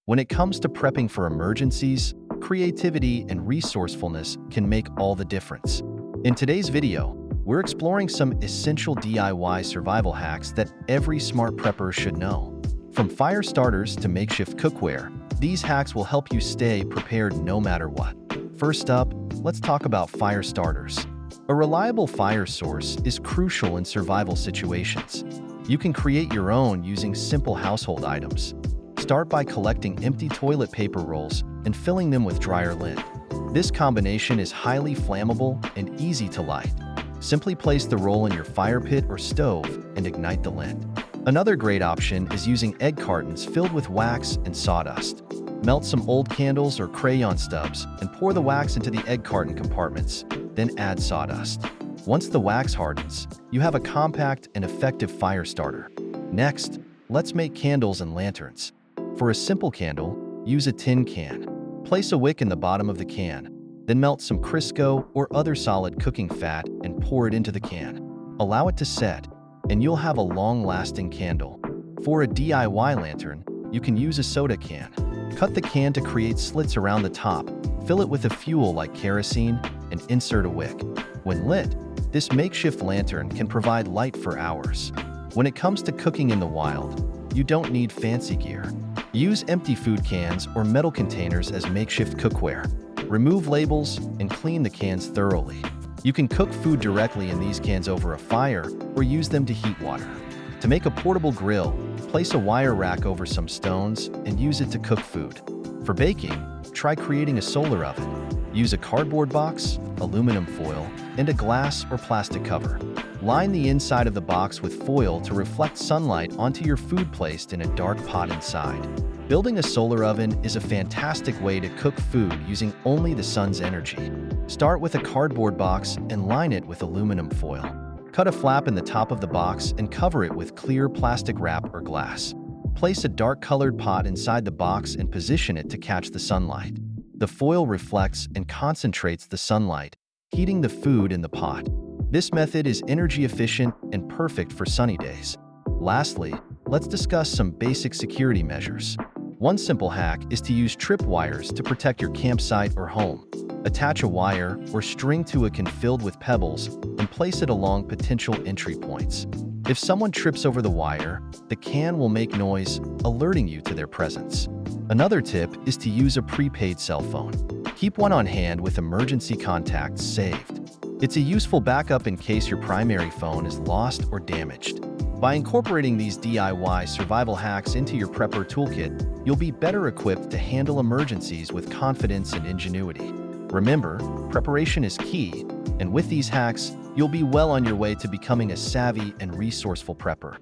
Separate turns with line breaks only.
When it comes to prepping for emergencies, creativity and resourcefulness can make all the difference. In today's video, we're exploring some essential DIY survival hacks that every smart prepper should know. From fire starters to makeshift cookware, these hacks will help you stay prepared no matter what. First up, let's talk about fire starters. A reliable fire source is crucial in survival situations. You can create your own using simple household items. Start by collecting empty toilet paper rolls and filling them with dryer lint. This combination is highly flammable and easy to light. Simply place the roll in your fire pit or stove and ignite the lint. Another great option is using egg cartons filled with wax and sawdust. Melt some old candles or crayon stubs and pour the wax into the egg carton compartments, then add sawdust. Once the wax hardens, you have a compact and effective fire starter. Next, let's make candles and lanterns. For a simple candle, use a tin can. Place a wick in the bottom of the can, then melt some Crisco or other solid cooking fat and pour it into the can. Allow it to set, and you'll have a long-lasting candle. For a DIY lantern, you can use a soda can. Cut the can to create slits around the top, fill it with a fuel like kerosene, and insert a wick. When lit, this makeshift lantern can provide light for hours. When it comes to cooking in the wild, you don't need fancy gear. Use empty food cans or metal containers as makeshift cookware. Remove labels and clean the cans thoroughly. You can cook food directly in these cans over a fire or use them to heat water. To make a portable grill, place a wire rack over some stones and use it to cook food. For baking, try creating a solar oven. Use a cardboard box, aluminum foil, and a glass or plastic cover. Line the inside of the box with foil to reflect sunlight onto your food placed in a dark pot inside. Building a solar oven is a fantastic way to cook food using only the sun's energy. Start with a cardboard box and line it with aluminum foil. Cut a flap in the top of the box and cover it with clear plastic wrap or glass. Place a dark-colored pot inside the box and position it to catch the sunlight. The foil reflects and concentrates the sunlight, heating the food in the pot. This method is energy efficient and perfect for sunny days. Lastly, let's discuss some basic security measures. One simple hack is to use tripwires to protect your campsite or home. Attach a wire or string to a can filled with pebbles and place it along potential entry points. If someone trips over the wire, the can will make noise, alerting you to their presence. Another tip is to use a prepaid cell phone. Keep one on hand with emergency contacts saved. It's a useful backup in case your primary phone is lost or damaged. By incorporating these DIY survival hacks into your prepper toolkit, you'll be better equipped to handle emergencies with confidence and ingenuity. Remember, preparation is key, and with these hacks, you'll be well on your way to becoming a savvy and resourceful prepper.